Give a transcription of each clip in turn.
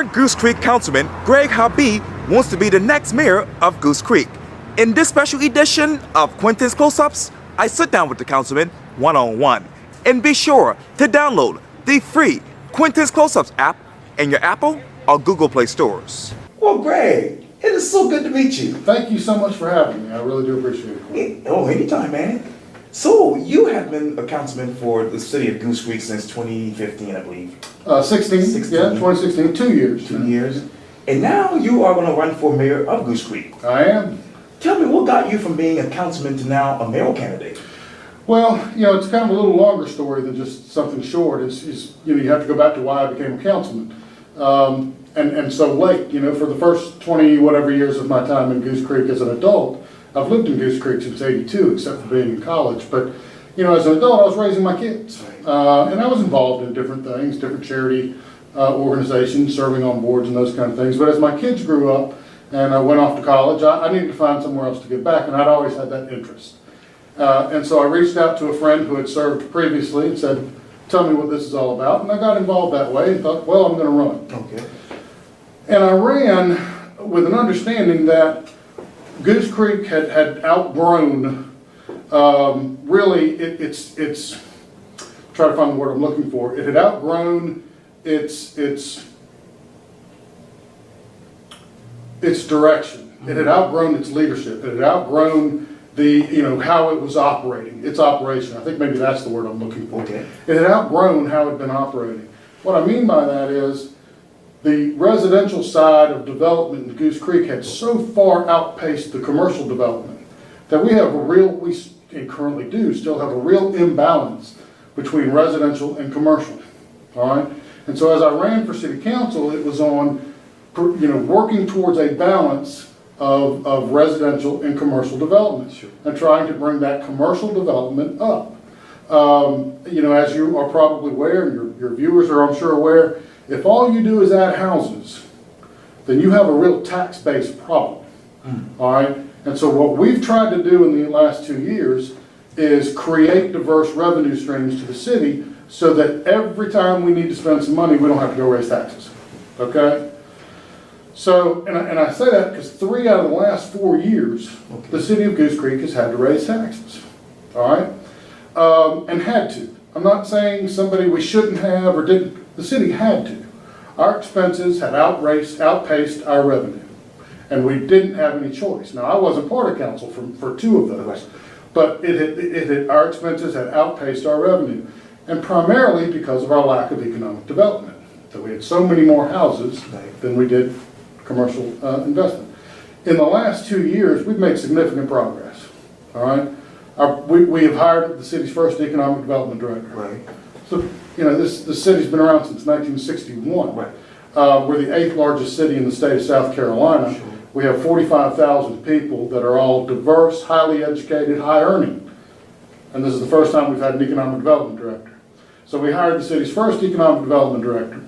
Current Goose Creek Councilman Greg Habib wants to be the next mayor of Goose Creek. In this special edition of Quintin's Close-Ups, I sit down with the councilman one-on-one. And be sure to download the free Quintin's Close-Ups app in your Apple or Google Play stores. Well, Greg, it is so good to meet you. Thank you so much for having me. I really do appreciate it. Anytime, man. So, you have been a councilman for the city of Goose Creek since 2015, I believe. 16, yeah, 2016, 2 years. 2 years. And now you are going to run for mayor of Goose Creek. I am. Tell me, what got you from being a councilman to now a mayoral candidate? Well, it's kind of a little longer story than just something short. You have to go back to why I became a councilman. And so late, for the first 20 whatever years of my time in Goose Creek as an adult, I've lived in Goose Creek since '82, except for being in college. But, as an adult, I was raising my kids. And I was involved in different things, different charity organizations, serving on boards and those kind of things. But as my kids grew up and I went off to college, I needed to find somewhere else to give back, and I'd always had that interest. And so I reached out to a friend who had served previously and said, tell me what this is all about. And I got involved that way and thought, well, I'm going to run. Okay. And I ran with an understanding that Goose Creek had outgrown, really, it's try to find the word I'm looking for. It had outgrown its direction. It had outgrown its leadership. It had outgrown how it was operating, its operation. I think maybe that's the word I'm looking for. Okay. It had outgrown how it had been operating. What I mean by that is the residential side of development in Goose Creek had so far outpaced the commercial development that we currently do still have a real imbalance between residential and commercial. All right? And so as I ran for city council, it was on working towards a balance of residential and commercial development, sure, and trying to bring that commercial development up. As you are probably aware, and your viewers are, I'm sure, aware, if all you do is add houses, then you have a real tax-based problem. All right? And so what we've tried to do in the last 2 years is create diverse revenue streams to the city so that every time we need to spend some money, we don't have to go raise taxes. Okay? So, and I say that because 3 out of the last 4 years, the city of Goose Creek has had to raise taxes. All right? And had to. I'm not saying somebody we shouldn't have or didn't. The city had to. Our expenses had outpaced our revenue, and we didn't have any choice. Now, I wasn't part of council for 2 of those, but our expenses had outpaced our revenue, and primarily because of our lack of economic development. That we had so many more houses than we did commercial investment. In the last 2 years, we've made significant progress. All right, we have hired the city's first economic development director. Right. So, the city's been around since 1961. Right. We're the 8th largest city in the state of South Carolina. Sure. We have 45,000 people that are all diverse, highly educated, high earning. And this is the first time we've had an economic development director. So we hired the city's first economic development director.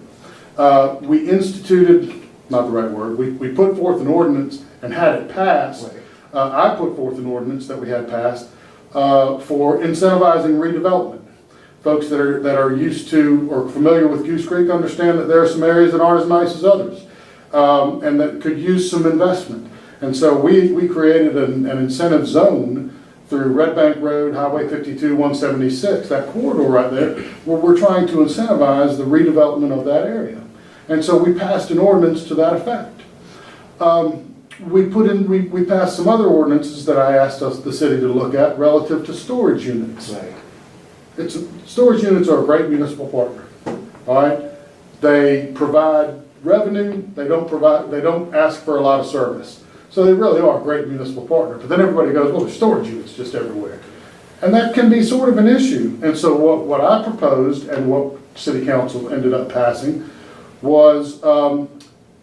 We instituted, not the right word, we put forth an ordinance and had it passed. Right. I put forth an ordinance that we had passed for incentivizing redevelopment. Folks that are used to or familiar with Goose Creek understand that there are some areas that aren't as nice as others, and that could use some investment. And so we created an incentive zone through Red Bank Road, Highway 52, 176, that corridor right there, where we're trying to incentivize the redevelopment of that area. And so we passed an ordinance to that effect. We passed some other ordinances that I asked the city to look at relative to storage units. Right. Storage units are a great municipal partner. All right, they provide revenue. They don't ask for a lot of service. So they really are a great municipal partner. But then everybody goes, well, there's storage units just everywhere, and that can be sort of an issue. And so what I proposed and what City Council ended up passing was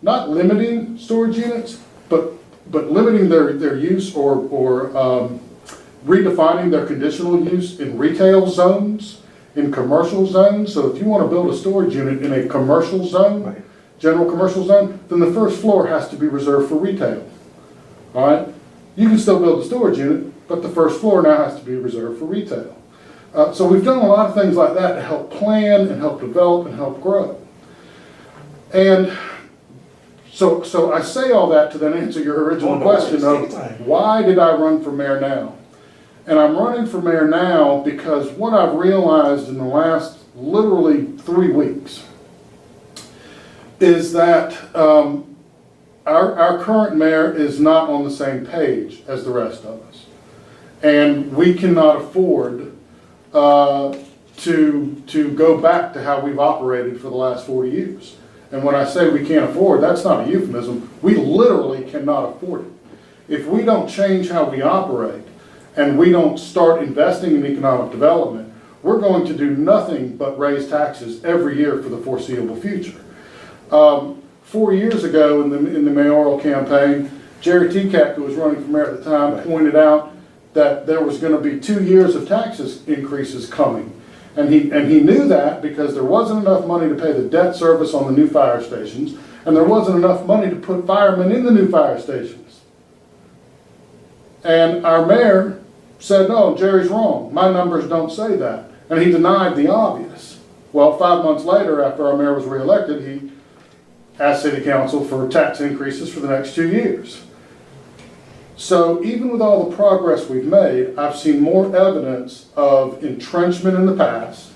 not limiting storage units, but limiting their use or redefining their conditional use in retail zones, in commercial zones. So if you want to build a storage unit in a commercial zone, Right. general commercial zone, then the first floor has to be reserved for retail. All right? You can still build a storage unit, but the first floor now has to be reserved for retail. So we've done a lot of things like that to help plan and help develop and help grow. And So I say all that to then answer your original no question worries. of Take time. why did I run for mayor now? And I'm running for mayor now because what I've realized in the last literally 3 weeks is that our current mayor is not on the same page as the rest of us. And we cannot afford to go back to how we've operated for the last 40 years. And when I say we can't afford, that's not a euphemism. We literally cannot afford it. If we don't change how we operate and we don't start investing in economic development, we're going to do nothing but raise taxes every year for the foreseeable future. 4 years ago in the mayoral campaign, Jerry Teacack, who was running for mayor at the time, pointed out that there was going to be 2 years of taxes increases coming. And he knew that because there wasn't enough money to pay the debt service on the new fire stations, and there wasn't enough money to put firemen in the new fire stations. And our mayor said, no, Jerry's wrong. My numbers don't say that. And he denied the obvious. Well, 5 months later, after our mayor was reelected, he asked City Council for tax increases for the next 2 years. So even with all the progress we've made, I've seen more evidence of entrenchment in the past,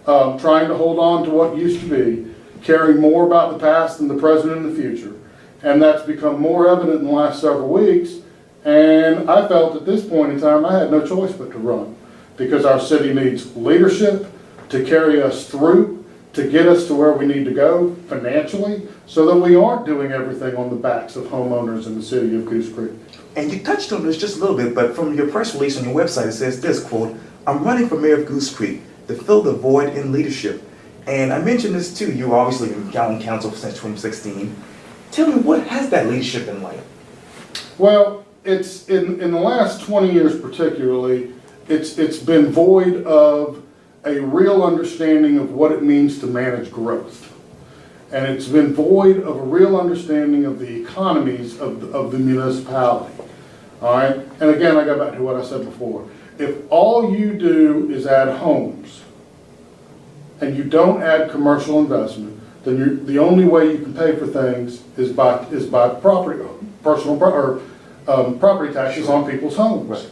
trying to hold on to what used to be, caring more about the past than the present and the future. And that's become more evident in the last several weeks. And I felt at this point in time I had no choice but to run, because our city needs leadership to carry us through, to get us to where we need to go financially, so that we aren't doing everything on the backs of homeowners in the city of Goose Creek. And you touched on this just a little bit, but from your press release on your website, it says this, quote, I'm running for mayor of Goose Creek to fill the void in leadership. And I mentioned this too, you obviously been on council since 2016. Tell me, what has that leadership been like? Well, it's in the last 20 years particularly, it's been void of a real understanding of what it means to manage growth. And it's been void of a real understanding of the economies of the municipality. All right? And again, I go back to what I said before. If all you do is add homes and you don't add commercial investment, then the only way you can pay for things is by property taxes on people's homes. Right.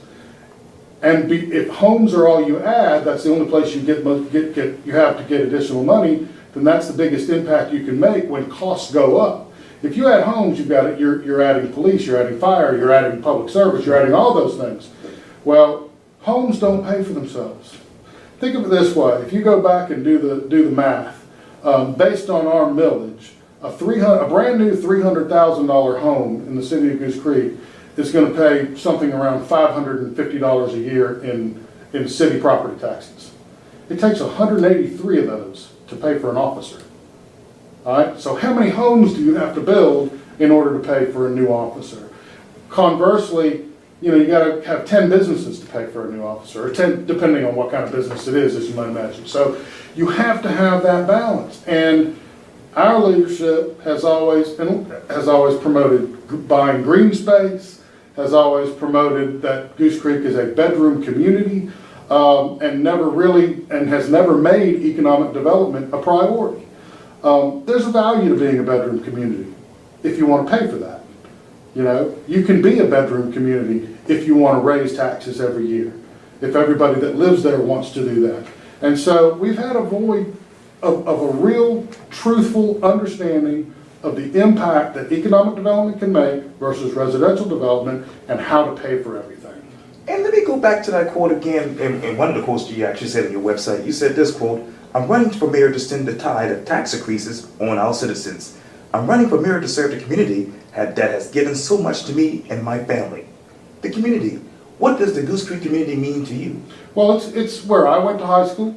And if homes are all you add, that's the only place you you have to get additional money. Then that's the biggest impact you can make when costs go up. If you add homes, you're adding police, you're adding fire, you're adding public service, you're adding all those things. Well, homes don't pay for themselves. Think of it this way: if you go back and do the math, based on our millage, a brand new $300,000 home in the city of Goose Creek is going to pay something around $550 a year in city property taxes. It takes 183 of those to pay for an officer. All right, so how many homes do you have to build in order to pay for a new officer? Conversely, you got to have 10 businesses to pay for a new officer, or 10, depending on what kind of business it is, as you might imagine. So you have to have that balance. And our leadership has always promoted buying green space, has always promoted that Goose Creek is a bedroom community, and has never made economic development a priority. There's a value to being a bedroom community if you want to pay for that. You can be a bedroom community if you want to raise taxes every year, if everybody that lives there wants to do that. And so we've had a void of a real, truthful understanding of the impact that economic development can make versus residential development and how to pay for everything. And let me go back to that quote again, in one of the quotes you actually said on your website. You said this, quote, I'm running for mayor to stem the tide of tax increases on our citizens. I'm running for mayor to serve the community that has given so much to me and my family. The community. What does the Goose Creek community mean to you? Well, it's where I went to high school.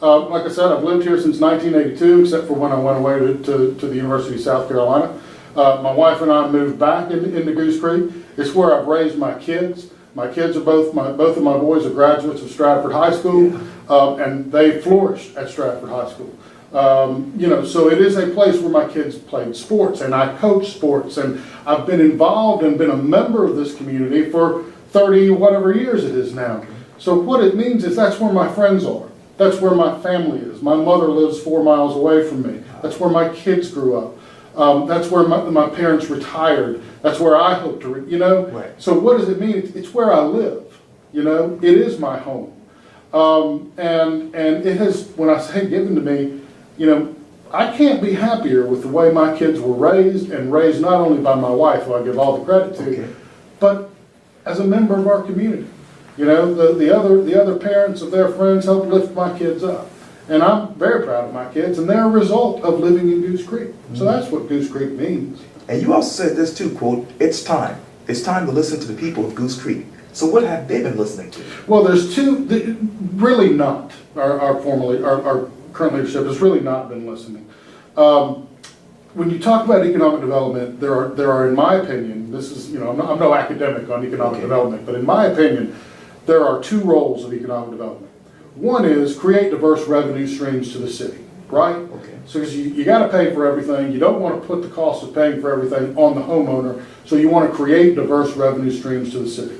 Like I said, I've lived here since 1982, except for when I went away to the University of South Carolina. My wife and I moved back into Goose Creek. It's where I've raised my kids. My kids are both of my boys are graduates of Stratford High School, and they flourished at Stratford High School. So it is a place where my kids played sports, and I coach sports, and I've been involved and been a member of this community for 30 whatever years it is now. So what it means is that's where my friends are. That's where my family is. My mother lives 4 miles away from me. That's where my kids grew up. That's where my parents retired. That's where I hope to, Right. So what does it mean? It's where I live, it is my home. And it has, when I say given to me, I can't be happier with the way my kids were raised, and raised not only by my wife, who I give all the credit to, Okay. but as a member of our community. The other parents of their friends helped lift my kids up. And I'm very proud of my kids, and they're a result of living in Goose Creek. So that's what Goose Creek means. And you also said this too, quote, it's time. It's time to listen to the people of Goose Creek. So what have they been listening to? Well, there's really not. Our current leadership has really not been listening. When you talk about economic development, there are, in my opinion, this is, I'm no academic on economic development, but in my opinion, there are two roles of economic development. One is create diverse revenue streams to the city, right? Okay. So because you got to pay for everything, you don't want to put the cost of paying for everything on the homeowner, so you want to create diverse revenue streams to the city.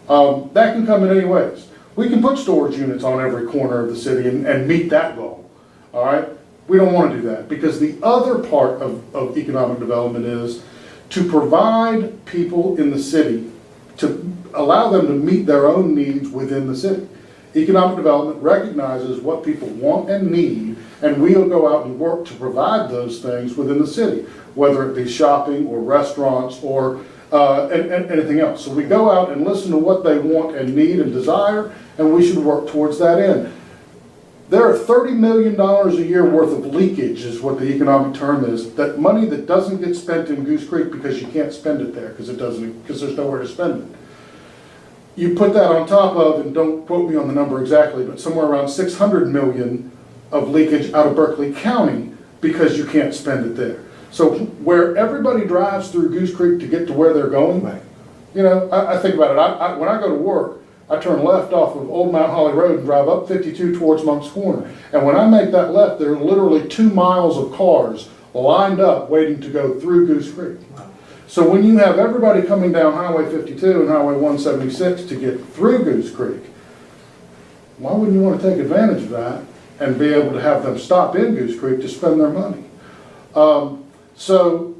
That can come in any ways. We can put storage units on every corner of the city and meet that goal, all right? We don't want to do that, because the other part of economic development is to provide people in the city, to allow them to meet their own needs within the city. Economic development recognizes what people want and need, and we'll go out and work to provide those things within the city, whether it be shopping or restaurants or anything else. So we go out and listen to what they want and need and desire, and we should work towards that end. There are $30 million a year worth of leakage, is what the economic term is, that money that doesn't get spent in Goose Creek because you can't spend it there because there's nowhere to spend it. You put that on top of, and don't quote me on the number exactly, but somewhere around $600 million of leakage out of Berkeley County because you can't spend it there. So where everybody drives through Goose Creek to get to where they're going, Right. I think about it. When I go to work, I turn left off of Old Mount Holly Road and drive up 52 towards Monk's Corner. And when I make that left, there are literally 2 miles of cars lined up waiting to go through Goose Creek. Wow. So when you have everybody coming down Highway 52 and Highway 176 to get through Goose Creek, why wouldn't you want to take advantage of that and be able to have them stop in Goose Creek to spend their money? So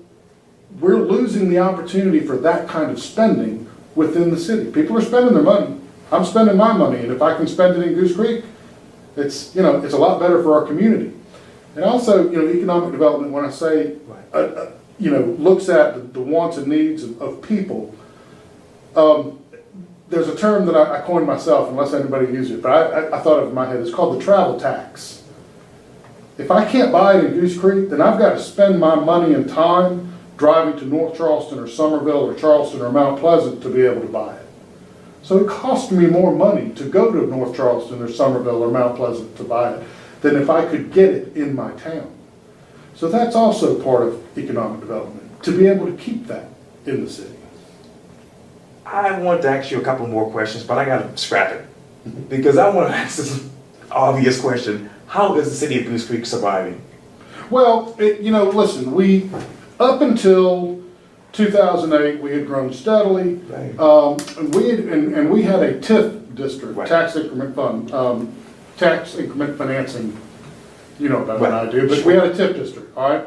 we're losing the opportunity for that kind of spending within the city. People are spending their money. I'm spending my money, and if I can spend it in Goose Creek, it's a lot better for our community. And also, economic development, when I say, looks at the wants and needs of people, there's a term that I coined myself, unless anybody uses it, but I thought of it in my head. It's called the travel tax. If I can't buy it in Goose Creek, then I've got to spend my money and time driving to North Charleston or Somerville or Charleston or Mount Pleasant to be able to buy it. So it costs me more money to go to North Charleston or Somerville or Mount Pleasant to buy it than if I could get it in my town. So that's also part of economic development, to be able to keep that in the city. I want to ask you a couple more questions, but I got to scrap it. Because I want to ask this obvious question. How is the city of Goose Creek surviving? Well, listen, up until 2008, we had grown steadily. Right. And we had a TIF district, Right. tax increment fund, tax increment financing. You know better than Right. I do, but we had a TIF district, all right?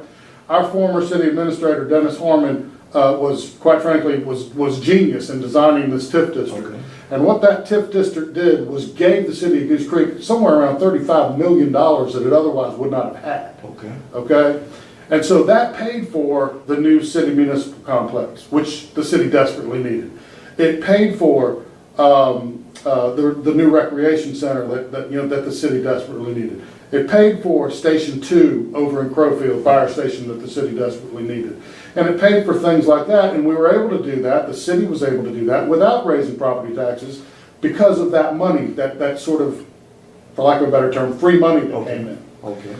Our former city administrator, Dennis Harmon, was, quite frankly, was genius in designing this TIF district. Okay. And what that TIF district did was gave the city of Goose Creek somewhere around $35 million that it otherwise would not have had. Okay. Okay? And so that paid for the new city municipal complex, which the city desperately needed. It paid for the new recreation center that the city desperately needed. It paid for Station 2 over in Crowfield, fire station that the city desperately needed. And it paid for things like that, and we were able to do that, the city was able to do that without raising property taxes because of that money, that sort of, for lack of a better term, free money that came in. Okay.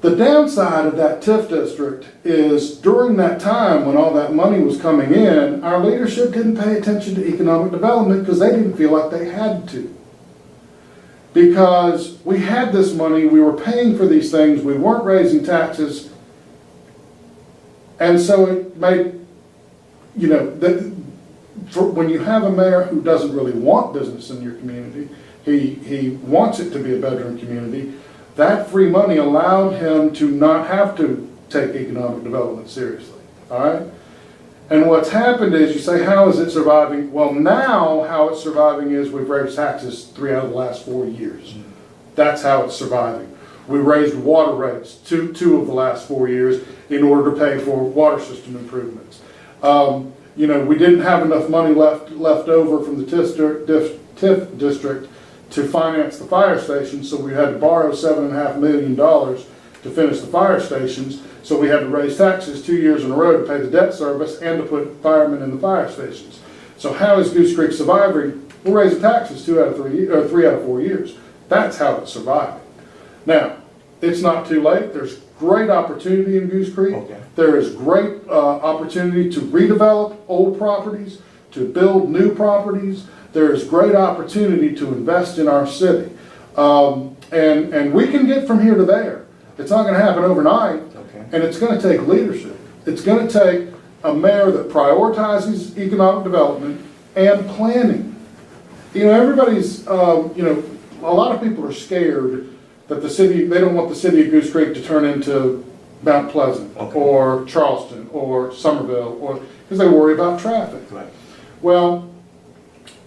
The downside of that TIF district is during that time when all that money was coming in, our leadership didn't pay attention to economic development because they didn't feel like they had to. Because we had this money, we were paying for these things, we weren't raising taxes, and so it made, when you have a mayor who doesn't really want business in your community, he wants it to be a bedroom community, that free money allowed him to not have to take economic development seriously, all right? And what's happened is, you say, how is it surviving? Well, now how it's surviving is we've raised taxes 3 out of the last 4 years. That's how it's surviving. We raised water rates two of the last 4 years in order to pay for water system improvements. You know, we didn't have enough money left over from the TIF district to finance the fire stations, so we had to borrow $7.5 million to finish the fire stations. So we had to raise taxes 2 years in a row to pay the debt service and to put firemen in the fire stations. So how is Goose Creek surviving? We're raising taxes 3 out of 4 years. That's how it's surviving. Now, it's not too late. There's great opportunity in Goose Creek. Okay. There is great opportunity to redevelop old properties, to build new properties. There is great opportunity to invest in our city. And we can get from here to there. It's not going to happen overnight, Okay. and it's going to take leadership. It's going to take a mayor that prioritizes economic development and planning. You know, everybody's, you know, a lot of people are scared that they don't want the city of Goose Creek to turn into Mount Pleasant, Okay. or Charleston or Somerville, or because they worry about traffic. Right. Well,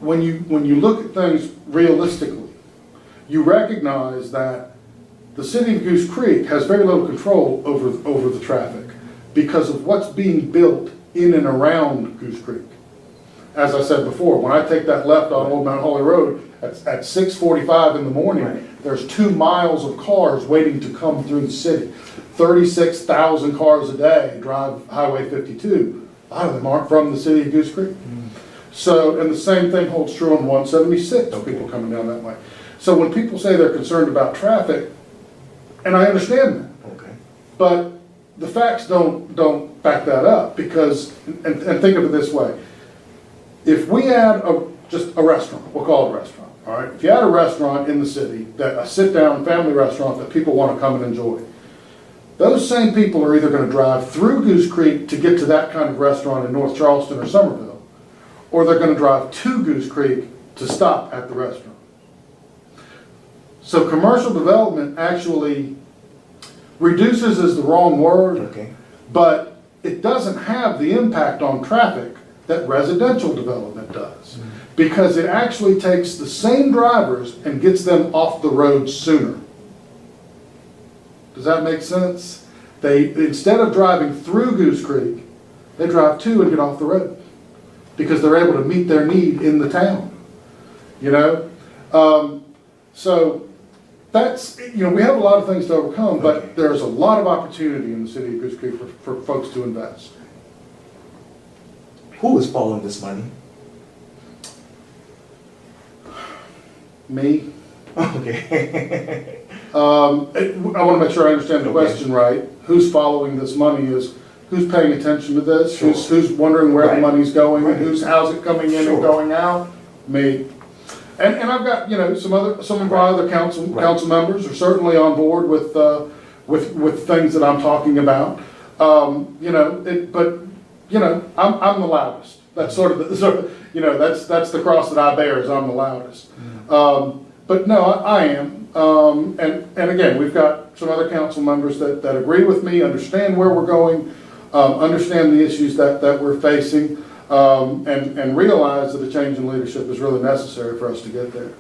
when you look at things realistically, you recognize that the city of Goose Creek has very little control over the traffic because of what's being built in and around Goose Creek. As I said before, when I take that left on Old Mount Holly Road at 6:45 in the morning, Right. there's 2 miles of cars waiting to come through the city. 36,000 cars a day drive Highway 52. A lot of them aren't from the city of Goose Creek. So, and the same thing holds true on 176, Okay. people coming down that way. So when people say they're concerned about traffic, and I understand that, Okay. but the facts don't back that up, because, and think of it this way, if we add just a restaurant, we'll call it a restaurant, all right? If you add a restaurant in the city, a sit-down family restaurant that people want to come and enjoy, those same people are either going to drive through Goose Creek to get to that kind of restaurant in North Charleston or Somerville, or they're going to drive to Goose Creek to stop at the restaurant. So commercial development actually reduces is the wrong word, Okay. but it doesn't have the impact on traffic that residential development does, because it actually takes the same drivers and gets them off the road sooner. Does that make sense? They, instead of driving through Goose Creek, they drive to and get off the road because they're able to meet their need in the town, you know? So that's, you know, we have a lot of things to overcome, but Okay. there's a lot of opportunity in the city of Goose Creek for folks to invest. Who is following this money? Me? Okay. I want to make sure I understand the Okay. question right. Who's following this money is, who's paying attention to this? Sure. Who's wondering where Right. the money's going, Right. and how's it coming in Sure. and going out? Me. And I've got, you know, some of our other council members are certainly on board with things that I'm talking about. You know, but you know, I'm the loudest. That's sort of you know, that's the cross that I bear, is I'm the loudest. But no, I am. And again, we've got some other council members that agree with me, understand where we're going, understand the issues that we're facing, and realize that a change in leadership is really necessary for us to get there.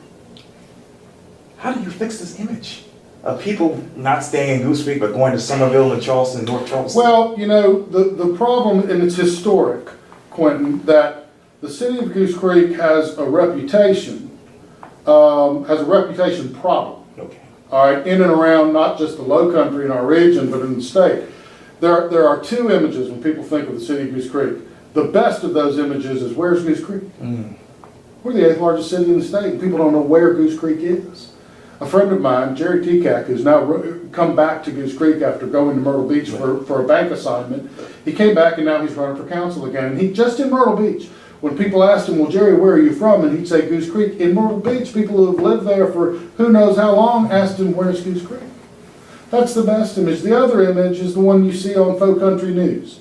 How do you fix this image of people not staying in Goose Creek but going to Somerville and Charleston, North Charleston? Well, you know, the problem, and it's historic, Quintin, that the city of Goose Creek has a reputation problem. Okay. All right, in and around not just the Low Country in our region, but in the state. There are 2 images when people think of the city of Goose Creek. The best of those images is, where's Goose Creek? We're the 8th largest city in the state, and people don't know where Goose Creek is. A friend of mine, Jerry Tekak, who's now come back to Goose Creek after going to Myrtle Beach for a bank assignment, he came back and now he's running for council again. And he just in Myrtle Beach, when people asked him, well, Jerry, where are you from? And he'd say Goose Creek. In Myrtle Beach, people who have lived there for who knows how long asked him, where's Goose Creek? That's the best image. The other image is the one you see on Faux Country News,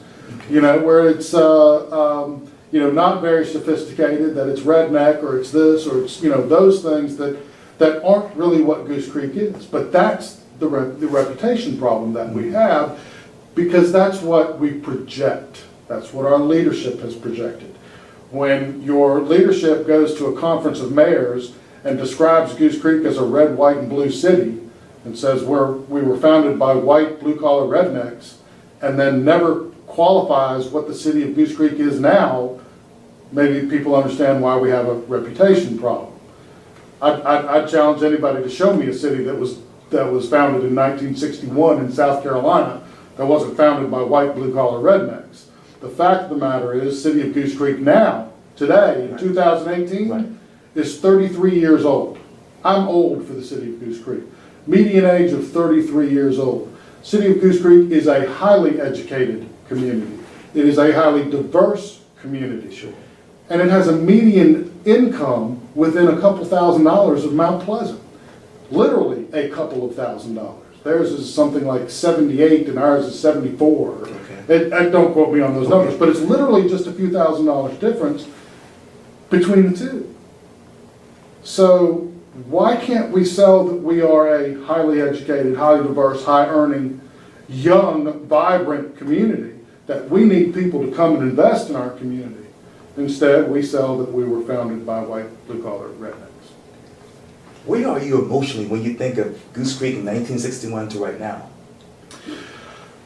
you know, where it's, you know, not very sophisticated, that it's redneck or it's this or it's, you know, those things that aren't really what Goose Creek is. But that's the reputation problem that we have, Because that's what we project. That's what our leadership has projected. When your leadership goes to a conference of mayors and describes Goose Creek as a red, white, and blue city, and says we were founded by white, blue-collar rednecks, and then never qualifies what the city of Goose Creek is now, maybe people understand why we have a reputation problem. I'd challenge anybody to show me a city that was founded in 1961 in South Carolina that wasn't founded by white, blue-collar rednecks. The fact of the matter is, city of Goose Creek now, today, in 2018, is 33 years old. I'm old for the city of Goose Creek. Median age of 33 years old. City of Goose Creek is a highly educated community. It is a highly diverse community. Sure. And it has a median income within a couple $1,000s of Mount Pleasant. Literally a couple of $1,000s. Theirs is something like 78 and ours is 74. Okay. Don't quote me on those numbers, but it's literally just a few $1,000s difference between the two. So why can't we sell that we are a highly educated, highly diverse, high-earning, young, vibrant community, that we need people to come and invest in our community? Instead, we sell that we were founded by white, blue-collar rednecks. Where are you emotionally when you think of Goose Creek in 1961 to right now?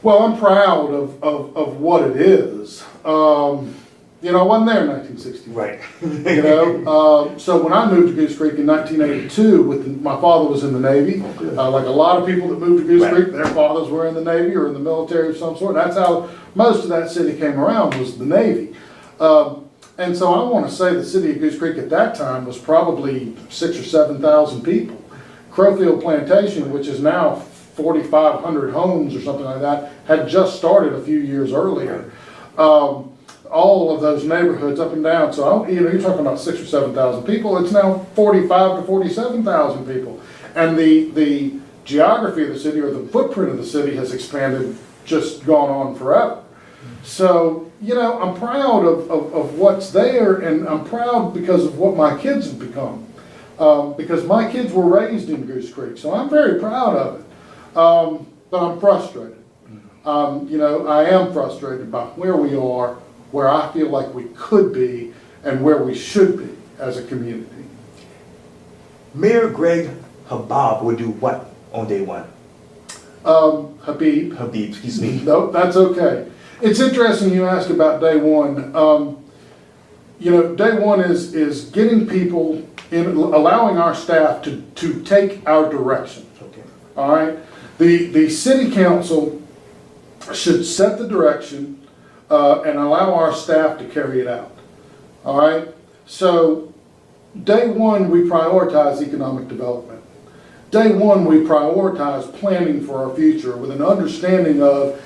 Well, I'm proud of what it is. I wasn't there in 1961. Right. So when I moved to Goose Creek in 1982, my father was in the Navy. Like a lot of people that moved to Goose Creek, their fathers were in the Navy or in the military of some sort. That's how most of that city came around, was the Navy. And so I want to say the city of Goose Creek at that time was probably 6,000 or 7,000 people. Crowfield Plantation, which is now 4,500 homes or something like that, had just started a few years earlier. All of those neighborhoods up and down. So you're talking about 6,000 or 7,000 people. It's now 45,000 to 47,000 people, and the geography of the city, or the footprint of the city, has expanded, just gone on forever. So I'm proud of what's there, and I'm proud because of what my kids have become. Because my kids were raised in Goose Creek, so I'm very proud of it. But I'm frustrated. I am frustrated by where we are, where I feel like we could be, and where we should be as a community. Mayor Greg Habib would do what on day one? Habib, excuse me. No, that's okay. It's interesting you ask about day one. Day one is getting people in, allowing our staff to take our direction. Okay. All right. The city council should set the direction and allow our staff to carry it out. All right. So day one, we prioritize economic development. Day one, we prioritize planning for our future with an understanding of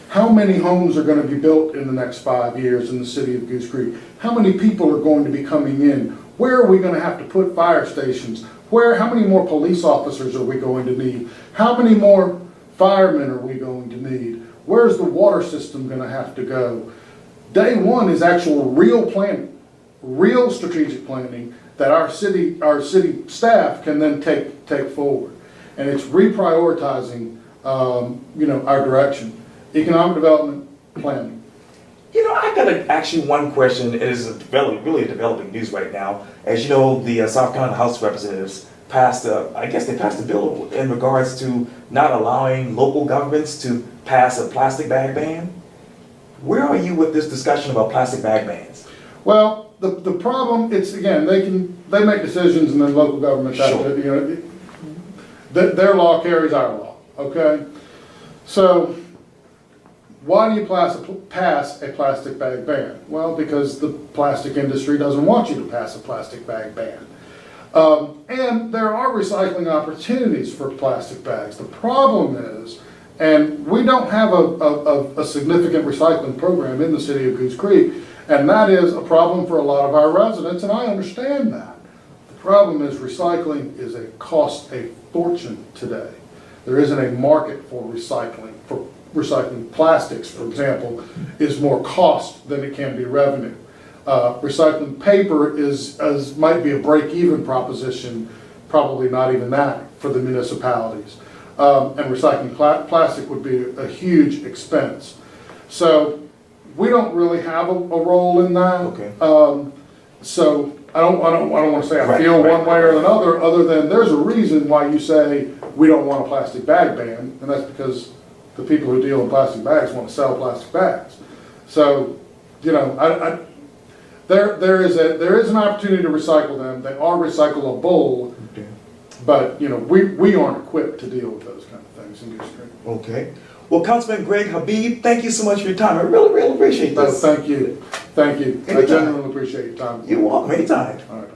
how many homes are going to be built in the next 5 years in the city of Goose Creek. How many people are going to be coming in? Where are we going to have to put fire stations? How many more police officers are we going to need? How many more firemen are we going to need? Where's the water system going to have to go? Day one is actual real planning, real strategic planning that our city staff can then take forward. And it's reprioritizing, our direction. Economic development planning. I got to ask you one question. It is really developing news right now. As you know, the South Carolina House of Representatives passed a bill in regards to not allowing local governments to pass a plastic bag ban. Where are you with this discussion about plastic bag bans? Well, the problem, it's, again, they make decisions, and then local governments have to, their law carries our law, okay? So why do you pass a plastic bag ban? Well, because the plastic industry doesn't want you to pass a plastic bag ban. And there are recycling opportunities for plastic bags. The problem is, and we don't have a significant recycling program in the city of Goose Creek, and that is a problem for a lot of our residents, and I understand that. The problem is recycling costs a fortune today. There isn't a market for recycling. For recycling plastics, for example, is more cost than it can be revenue. Recycling paper might be a break-even proposition, probably not even that for the municipalities. and recycling plastic would be a huge expense. So we don't really have a role in that. Okay. So I don't want to say I Right, feel right, one way or another, other than there's a reason why you say we don't want a plastic bag ban, and that's because the people who deal in plastic bags want to sell plastic bags. So, you know, there is an opportunity to recycle them. They are recyclable, Okay. but you know, we aren't equipped to deal with those kind of things in Goose Creek. Okay. Well, Councilman Greg Habib, thank you so much for your time. I really, really appreciate So this. thank you. I Anytime. genuinely appreciate your time. You're welcome anytime. All right.